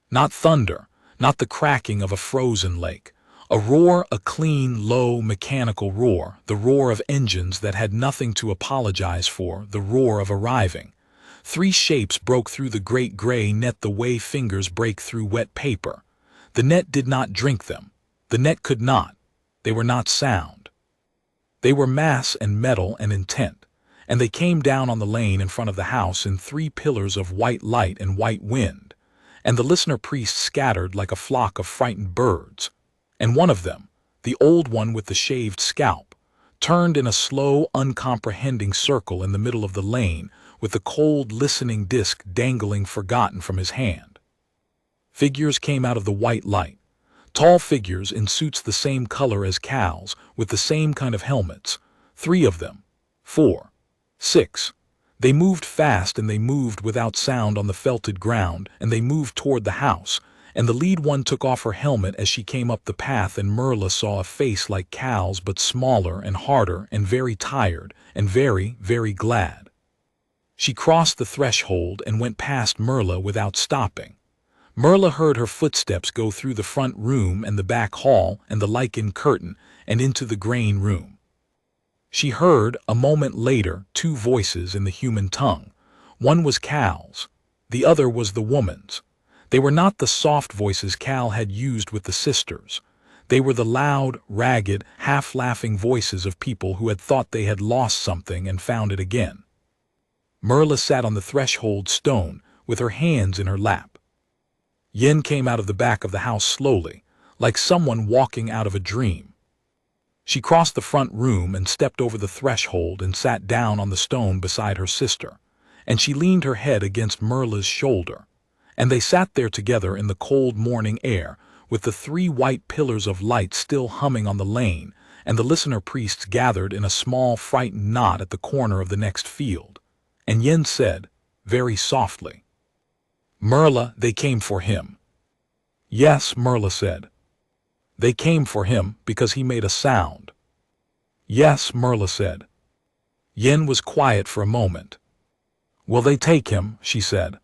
Not thunder, not the cracking of a frozen lake. A roar, a clean, low, mechanical roar, the roar of engines that had nothing to apologize for, the roar of arriving. Three shapes broke through the great gray net the way fingers break through wet paper. The net did not drink them. The net could not. They were not sound. They were mass and metal and intent, and they came down on the lane in front of the house in 3 pillars of white light and white wind, and the listener priests scattered like a flock of frightened birds, and one of them, the old one with the shaved scalp, turned in a slow, uncomprehending circle in the middle of the lane with the cold, listening disc dangling forgotten from his hand. Figures came out of the white light. Tall figures in suits the same color as Cal's, with the same kind of helmets. 3 of them. 4. 6. They moved fast, and they moved without sound on the felted ground, and they moved toward the house, and the lead one took off her helmet as she came up the path, and Merla saw a face like Cal's but smaller and harder and very tired and very, very glad. She crossed the threshold and went past Merla without stopping. Merla heard her footsteps go through the front room and the back hall and the lichen curtain and into the grain room. She heard, a moment later, 2 voices in the human tongue. One was Cal's. The other was the woman's. They were not the soft voices Cal had used with the sisters. They were the loud, ragged, half-laughing voices of people who had thought they had lost something and found it again. Merla sat on the threshold stone, with her hands in her lap. Yin came out of the back of the house slowly, like someone walking out of a dream. She crossed the front room and stepped over the threshold and sat down on the stone beside her sister, and she leaned her head against Merla's shoulder. And they sat there together in the cold morning air, with the 3 white pillars of light still humming on the lane, and the listener priests gathered in a small frightened knot at the corner of the next field. And Yin said, very softly, "Merla, they came for him." "Yes," Merla said. "They came for him because he made a sound." "Yes," Merla said. Yin was quiet for a moment. "Will they take him?" she said.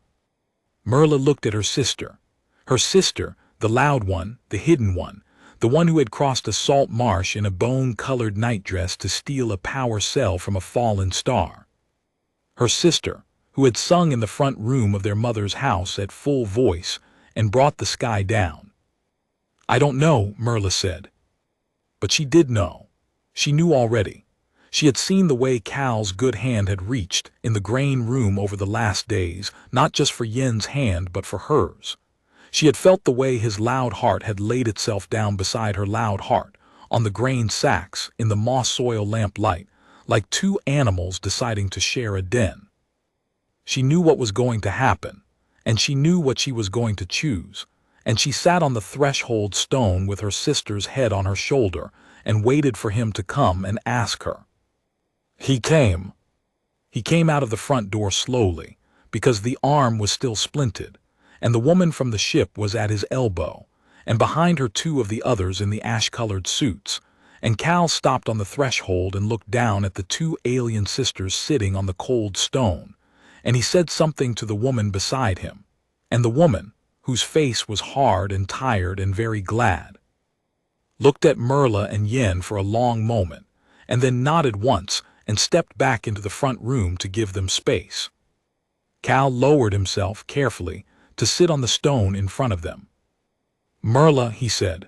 Merla looked at her sister. Her sister, the loud one, the hidden one, the one who had crossed a salt marsh in a bone-colored nightdress to steal a power cell from a fallen star. Her sister, who had sung in the front room of their mother's house at full voice and brought the sky down. "I don't know," Merla said. But she did know. She knew already. She had seen the way Cal's good hand had reached in the grain room over the last days, not just for Yin's hand but for hers. She had felt the way his loud heart had laid itself down beside her loud heart, on the grain sacks in the moss oil lamplight, like 2 animals deciding to share a den. She knew what was going to happen, and she knew what she was going to choose, and she sat on the threshold stone with her sister's head on her shoulder and waited for him to come and ask her. He came. He came out of the front door slowly, because the arm was still splinted, and the woman from the ship was at his elbow, and behind her 2 of the others in the ash-colored suits, and Cal stopped on the threshold and looked down at the 2 alien sisters sitting on the cold stone, and he said something to the woman beside him, and the woman, whose face was hard and tired and very glad, looked at Merla and Yin for a long moment, and then nodded once and stepped back into the front room to give them space. Cal lowered himself carefully to sit on the stone in front of them. "Merla," he said.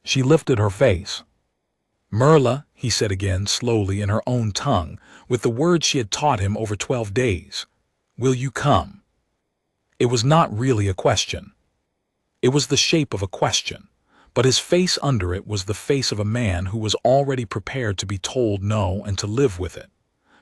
She lifted her face. "Merla," he said again slowly in her own tongue, with the words she had taught him over 12 days. "Will you come?" It was not really a question. It was the shape of a question, but his face under it was the face of a man who was already prepared to be told no and to live with it,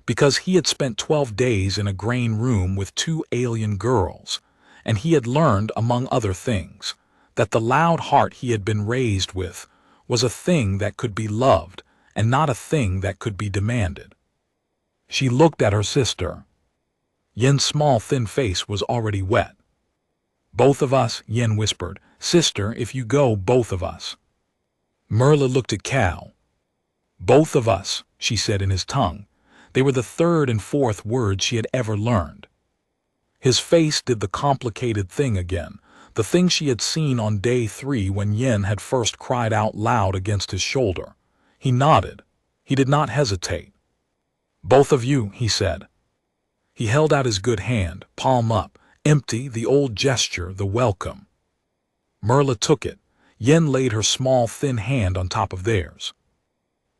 because he had spent 12 days in a grain room with 2 alien girls, and he had learned, among other things, that the loud heart he had been raised with was a thing that could be loved and not a thing that could be demanded. She looked at her sister. Yin's small, thin face was already wet. "Both of us," Yin whispered. "Sister, if you go, both of us." Merla looked at Cal. "Both of us," she said in his tongue. They were the 3rd and 4th words she had ever learned. His face did the complicated thing again, the thing she had seen on day 3 when Yin had first cried out loud against his shoulder. He nodded. He did not hesitate. "Both of you," he said. He held out his good hand, palm up, empty, the old gesture, the welcome. Merla took it. Yin laid her small, thin hand on top of theirs.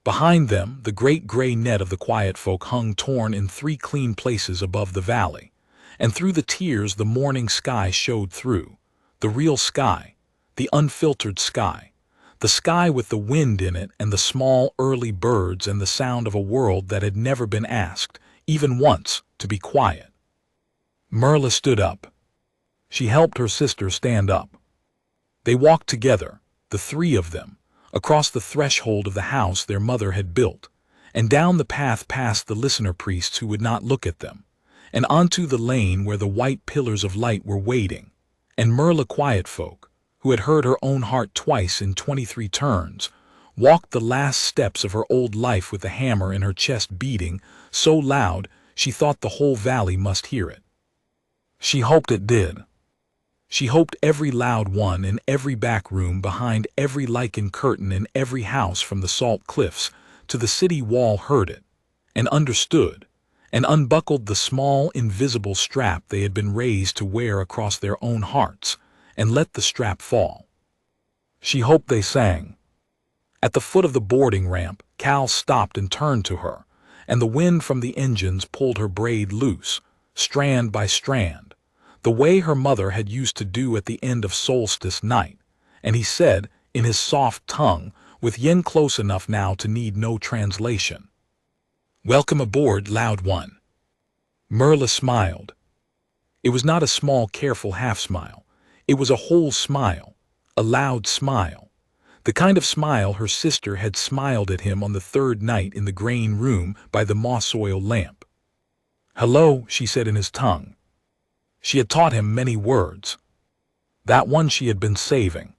Behind them, the great gray net of the quiet folk hung torn in 3 clean places above the valley, and through the tears the morning sky showed through. The real sky, the unfiltered sky, the sky with the wind in it and the small early birds and the sound of a world that had never been asked, even once, to be quiet. Merla stood up. She helped her sister stand up. They walked together, the three of them, across the threshold of the house their mother had built, and down the path past the listener priests who would not look at them, and onto the lane where the white pillars of light were waiting, and Merla Quietfolk, who had heard her own heart twice in 23 turns, walked the last steps of her old life with the hammer in her chest beating so loud she thought the whole valley must hear it. She hoped it did. She hoped every loud one in every back room behind every lichen curtain in every house from the salt cliffs to the city wall heard it, and understood, and unbuckled the small, invisible strap they had been raised to wear across their own hearts, and let the strap fall. She hoped they sang. At the foot of the boarding ramp, Cal stopped and turned to her, and the wind from the engines pulled her braid loose, strand by strand, the way her mother had used to do at the end of solstice night, and he said, in his soft tongue, with Yen close enough now to need no translation, "Welcome aboard, loud one." Merla smiled. It was not a small, careful half-smile. It was a whole smile, a loud smile, the kind of smile her sister had smiled at him on the third night in the grain room by the moss oil lamp. "Hello," she said in his tongue. She had taught him many words. That one she had been saving.